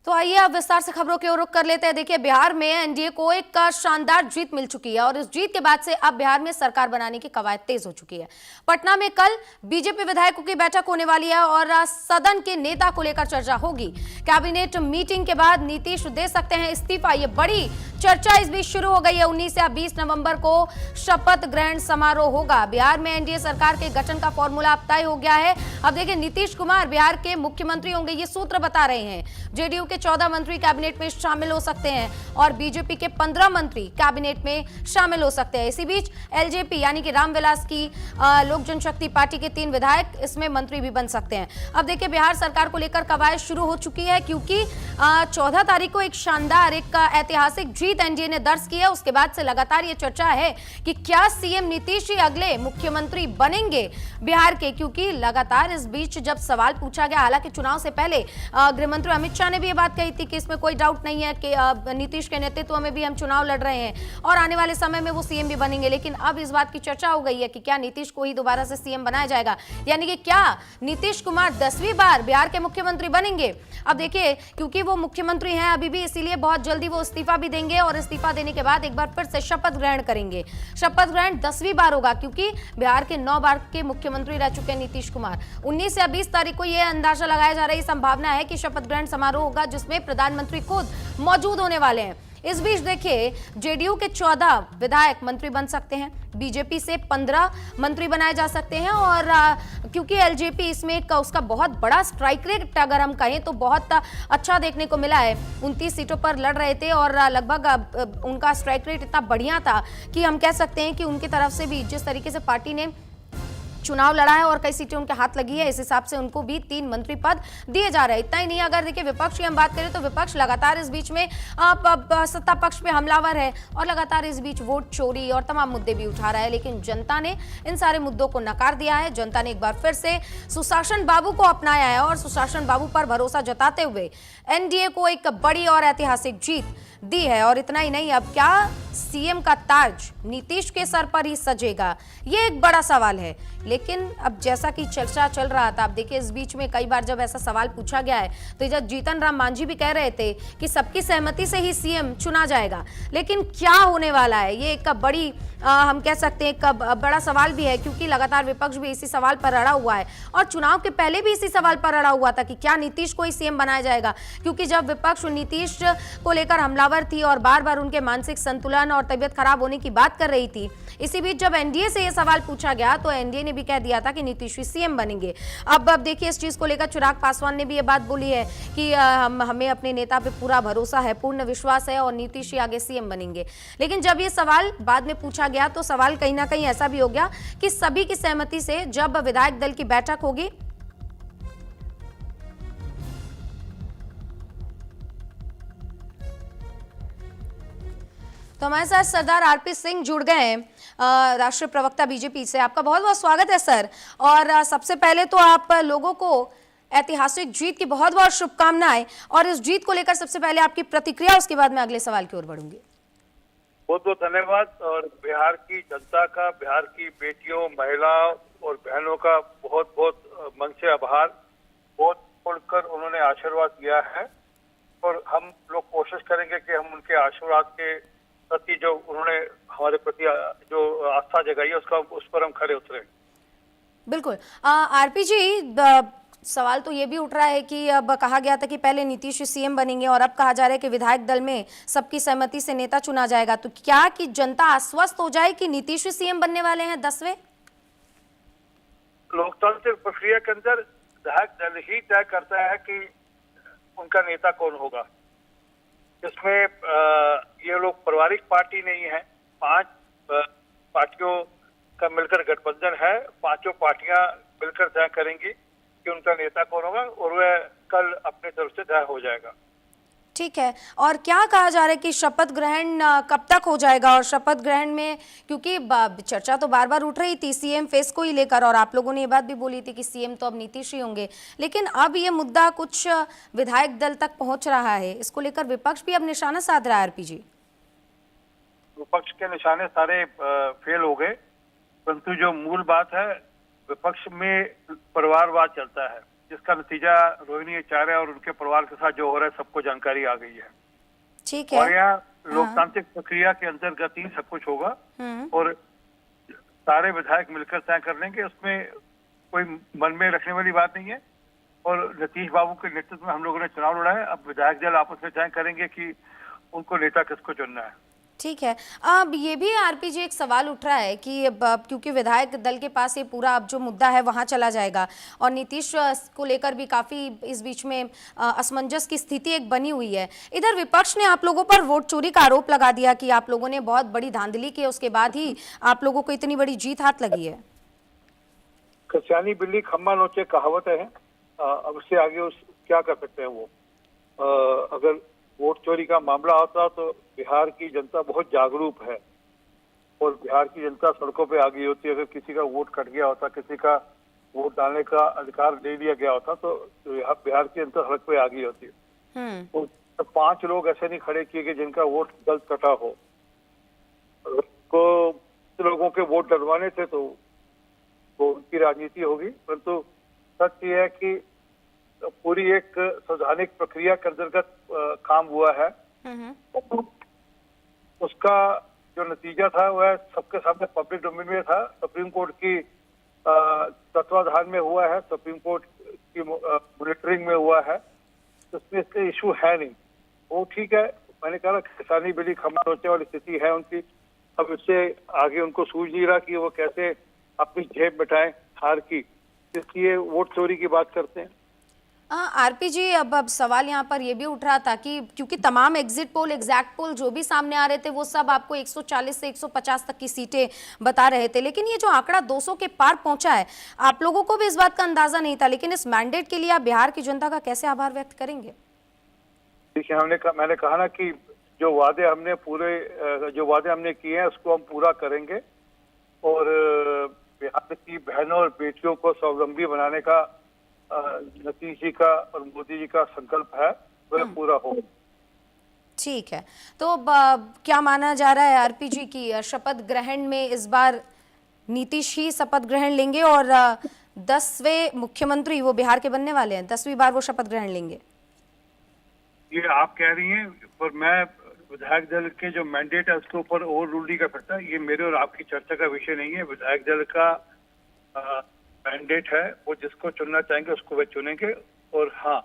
तो आइए अब विस्तार से खबरों की ओर रुख कर लेते हैं। देखिए, बिहार में एनडीए को एक शानदार जीत मिल चुकी है और इस जीत के बाद से अब बिहार में सरकार बनाने की कवायद तेज हो चुकी है। पटना में कल बीजेपी विधायकों की बैठक होने वाली है और सदन के नेता को लेकर चर्चा होगी। कैबिनेट मीटिंग के बाद नीतीश दे सकते हैं इस्तीफा, ये बड़ी चर्चा इस बीच शुरू हो गई है। 19 या 20 नवंबर को शपथ ग्रहण समारोह होगा। बिहार में एनडीए सरकार के गठन का फॉर्मूला अब तय हो गया है। अब देखिए, नीतीश कुमार बिहार के मुख्यमंत्री होंगे, ये सूत्र बता रहे हैं। जेडीयू के 14 मंत्री कैबिनेट में शामिल हो सकते हैं और बीजेपी के 15 मंत्री कैबिनेट में शामिल हो सकते हैं। इसी बीच एलजेपी यानी कि रामविलास की लोक जनशक्ति पार्टी के 3 विधायक इसमें मंत्री भी बन सकते हैं। अब देखिए, बिहार सरकार को लेकर कवायद शुरू हो चुकी है क्योंकि 14 तारीख को एक शानदार, एक ऐतिहासिक जीत एनडीए ने दर्ज की है। उसके बाद से लगातार ये चर्चा है कि क्या सीएम नीतीश ही अगले मुख्यमंत्री बनेंगे बिहार के, क्योंकि लगातार इस बीच जब सवाल पूछा गया, हालांकि चुनाव से पहले गृह मंत्री अमित शाह ने भी ये बात कही थी कि इसमें कोई डाउट नहीं है कि नीतीश के नेतृत्व में भी हम चुनाव लड़ रहे हैं और आने वाले समय में वो सीएम भी बनेंगे। लेकिन अब इस बात की चर्चा हो गई है कि क्या नीतीश को ही दोबारा से सीएम बनाया जाएगा, यानी कि क्या नीतीश कुमार 10वीं बार बिहार के मुख्यमंत्री बनेंगे। अब देखिए, क्योंकि वो मुख्यमंत्री हैं अभी भी, इसीलिए बहुत जल्दी वो इस्तीफा भी देंगे और इस्तीफा देने के बाद एक बार फिर से शपथ ग्रहण करेंगे। शपथ ग्रहण 10वीं बार होगा क्योंकि बिहार के 9 बार के मुख्यमंत्री रह चुके हैं नीतीश कुमार। 19 या 20 तारीख को यह अंदाजा लगाया जा रहा है, संभावना है कि शपथ ग्रहण समारोह होगा जिसमें प्रधानमंत्री खुद मौजूद होने वाले हैं। इस बीच देखिए, जेडीयू के 14 विधायक मंत्री बन सकते हैं, बीजेपी से 15 मंत्री बनाए जा सकते हैं और क्योंकि एलजेपी इसमें उसका बहुत बड़ा स्ट्राइक रेट अगर हम कहें तो बहुत अच्छा देखने को मिला है। 29 सीटों पर लड़ रहे थे और लगभग उनका स्ट्राइक रेट इतना बढ़िया था कि हम कह सकते हैं कि उनकी तरफ से भी जिस तरीके से पार्टी ने चुनाव लड़ा है और कई सीटें उनके हाथ लगी है, इस हिसाब से उनको भी 3 मंत्री पद दिए जा रहे हैं। इतना ही नहीं, अगर देखिए विपक्ष की हम बात करें तो विपक्ष लगातार इस बीच में सत्ता पक्ष पे हमलावर है और लगातार इस बीच वोट चोरी और तमाम मुद्दे भी उठा रहा है। लेकिन जनता ने इन सारे मुद्दों को नकार दिया है। जनता ने एक बार फिर से सुशासन बाबू को अपनाया है और सुशासन बाबू पर भरोसा जताते हुए एनडीए को एक बड़ी और ऐतिहासिक जीत दी है। और इतना ही नहीं, अब क्या सीएम का ताज नीतीश के सर पर ही सजेगा, ये एक बड़ा सवाल है। लेकिन अब जैसा कि चर्चा चल रहा था, अब देखिए इस बीच में कई बार जब ऐसा सवाल पूछा गया है तो जब जीतन राम मांझी भी कह रहे थे कि सबकी सहमति से ही सीएम चुना जाएगा। लेकिन क्या होने वाला है, ये एक बड़ी हम कह सकते हैं एक बड़ा सवाल भी है क्योंकि लगातार विपक्ष भी इसी सवाल पर अड़ा हुआ है और चुनाव के पहले भी इसी सवाल पर अड़ा हुआ था कि क्या नीतीश को ही सीएम बनाया जाएगा। क्योंकि जब विपक्ष नीतीश को लेकर हमलावर थी और बार बार उनके मानसिक संतुलन और तबियत खराब होने की बात कर रही थी, इसी बीच जब एनडीए से यह सवाल पूछा गया तो एनडीए ने भी कह दिया था कि नीतीश ही सीएम बनेंगे। अब देखिए, इस चीज को लेकर चिराग पासवान ने भी ये बात बोली है कि हमें अपने नेता पे पूरा भरोसा है, पूर्ण विश्वास है और नीतीश ही आगे सीएम बनेंगे। लेकिन जब ये सवाल बाद में पूछा गया तो सवाल कहीं ना कहीं ऐसा भी हो गया कि सभी की सहमति से जब विधायक दल की बैठक होगी तो हमारे साथ सरदार आरपी सिंह जुड़ गए हैं, राष्ट्रीय प्रवक्ता बीजेपी से। आपका बहुत बहुत स्वागत है सर। और सबसे पहले तो आप लोगों को ऐतिहासिक जीत की बहुत बहुत शुभकामनाएं और इस जीत को लेकर सबसे पहले आपकी प्रतिक्रिया, उसके बाद मैं अगले सवाल की ओर बढ़ूंगी। बहुत बहुत धन्यवाद। और बिहार की जनता का, बिहार की बेटियों, महिलाओं और बहनों का बहुत बहुत मन से आभार। बहुत खुलकर उन्होंने आशीर्वाद दिया है और हम लोग कोशिश करेंगे कि हम उनके आशीर्वाद के प्रति जो उन्होंने हमारे प्रति जो आस्था जगाई है उस पर हम खड़े उतरे। बिल्कुल। आरपी जी, सवाल तो ये भी उठ रहा है कि अब कहा गया था कि पहले नीतीश सीएम बनेंगे और अब कहा जा रहा है कि विधायक दल में सबकी सहमति से नेता चुना जाएगा, तो क्या कि जनता आश्वस्त हो जाए कि नीतीश सीएम बनने वाले हैं 10वें? लोकतांत्रिक प्रक्रिया के अंदर विधायक दल ही तय करता है कि उनका नेता कौन होगा। इसमें ये लोग पारिवारिक पार्टी नहीं है, 5 पार्टियों का मिलकर गठबंधन है। 5 पार्टियां मिलकर तय करेंगी कि उनका नेता कौन होगा और वह कल अपने तरफ से तय हो जाएगा। ठीक है। और क्या कहा जा रहा है कि शपथ ग्रहण कब तक हो जाएगा? और शपथ ग्रहण में क्योंकि चर्चा तो बार बार उठ रही थी सीएम फेस को ही लेकर और आप लोगों ने ये बात भी बोली थी कि सीएम तो अब नीतीश ही होंगे, लेकिन अब ये मुद्दा कुछ विधायक दल तक पहुंच रहा है, इसको लेकर विपक्ष भी अब निशाना साध रहा है। आरपी जी, विपक्ष के निशाने सारे फेल हो गए, परंतु जो मूल बात है विपक्ष में परिवारवाद चलता है। जिसका नतीजा रोहिणी आचार्य और उनके परिवार के साथ जो हो रहा है सबको जानकारी आ गई है। ठीक और है। यहाँ लोकतांत्रिक प्रक्रिया के अंतर्गत ही सब कुछ होगा और सारे विधायक मिलकर तय कर लेंगे, उसमें कोई मन में रखने वाली बात नहीं है। और नीतीश बाबू के नेतृत्व में हम लोगों ने चुनाव लड़ा है, अब विधायक दल आपस में तय करेंगे कि उनको नेता किसको चुनना है। ठीक है। अब ये भी आरपीजी एक सवाल उठ रहा है कि अब क्योंकि विधायक दल के पास ये पूरा अब जो मुद्दा है वहां चला जाएगा और नीतीश को लेकर भी काफी इस बीच में असमंजस की स्थिति एक बनी हुई है। इधर विपक्ष ने आप लोगों पर वोट चोरी का आरोप लगा दिया कि आप लोगों ने बहुत बड़ी धांधली की, उसके बाद ही आप लोगों को इतनी बड़ी जीत हाथ लगी है। कसियानी बिल्ली खम्मा नोचे कहावत है। अब इससे आगे उस क्या कर सकते हैं वो। अगर वोट चोरी का मामला होता तो बिहार की जनता बहुत जागरूक है और बिहार की जनता सड़कों पे आ गई होती। अगर किसी का वोट कट गया होता, किसी का वोट डालने का अधिकार दे दिया गया होता तो बिहार की जनता सड़क पे आ गई होती। तो 5 लोग ऐसे नहीं खड़े किए कि जिनका वोट गलत कटा हो। को लोगों के वोट डलवाने थे तो वो उनकी राजनीति होगी, परंतु सच ये है कि पूरी एक संवैधानिक प्रक्रिया के अंतर्गत काम हुआ है। उसका जो नतीजा था वह सबके सामने पब्लिक डोमेन में था। सुप्रीम कोर्ट की तत्वाधान में हुआ है, सुप्रीम कोर्ट की मॉनिटरिंग में हुआ है, तो इसमें इसका इशू है नहीं। वो ठीक है, मैंने कहा किसानी बिल्ली खम्मा नोचने वाली स्थिति है उनकी। अब इससे आगे उनको सूझ नहीं रहा कि वो कैसे अपनी जेब बैठाएं हार की, इसलिए वोट चोरी की बात करते हैं। आरपीजी अब सवाल यहाँ पर ये भी उठ रहा था कि क्योंकि तमाम एग्जिट पोल, एग्जैक्ट पोल जो भी सामने आ रहे थे वो सब आपको 140 से 150 तक की सीटें बता रहे थे, लेकिन ये जो आंकड़ा 200 के पार पहुंचा है, आप लोगों को भी इस बात का अंदाजा नहीं था, लेकिन इस मैंडेट के लिए आप बिहार की जनता का कैसे आभार व्यक्त करेंगे? देखिए, मैंने कहा ना कि जो वादे हमने किए हैं उसको हम पूरा करेंगे और बिहार की बहनों और बेटियों को स्वावलंबी बनाने का नीतीश जी का और मोदी जी का संकल्प है, वह पूरा हो। ठीक है, तो क्या माना जा रहा है आरपीजी की शपथ ग्रहण में इस बार नीतीश ही शपथ ग्रहण लेंगे और 10वें मुख्यमंत्री वो बिहार के बनने वाले हैं, 10वीं बार वो शपथ ग्रहण लेंगे? ये आप कह रही हैं, पर मैं विधायक दल के जो मैंडेट है उसके ऊपर ओवर रूल नहीं कर सकता। ये मेरे और आपकी चर्चा का विषय नहीं है। विधायक दल का मैंडेट है, वो जिसको चुनना चाहेंगे उसको वे चुनेंगे। और हाँ,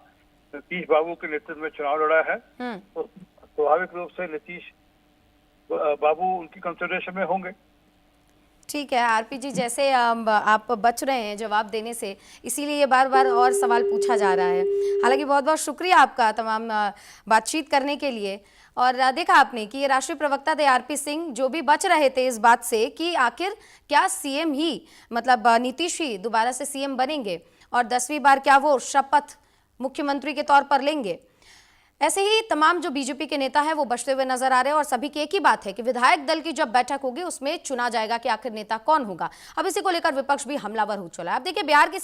नीतीश बाबू के नेतृत्व में चुनाव लड़ा है तो स्वाभाविक रूप से नीतीश बाबू उनकी कंसिडरेशन में होंगे। ठीक है आरपीजी, जैसे आप बच रहे हैं जवाब देने से, इसीलिए ये बार बार और सवाल पूछा जा रहा है। हालांकि बहुत बहुत शुक्रिया आपका तमाम बातचीत करने के लिए। और देखा आपने कि ये राष्ट्रीय प्रवक्ता थे आरपी सिंह, जो भी बच रहे थे इस बात से कि आखिर क्या सीएम ही, मतलब नीतीश ही दोबारा से सीएम बनेंगे और 10वीं बार क्या वो शपथ मुख्यमंत्री के तौर पर लेंगे। ऐसे ही तमाम जो बीजेपी के नेता हैं वो बचते हुए नजर आ रहे हैं और सभी की एक ही बात है कि विधायक दल की जब बैठक होगी उसमें चुना जाएगा कि आखिर नेता कौन होगा। अब इसी को लेकर विपक्ष भी हमलावर हो चला है। अब देखिए, बिहार की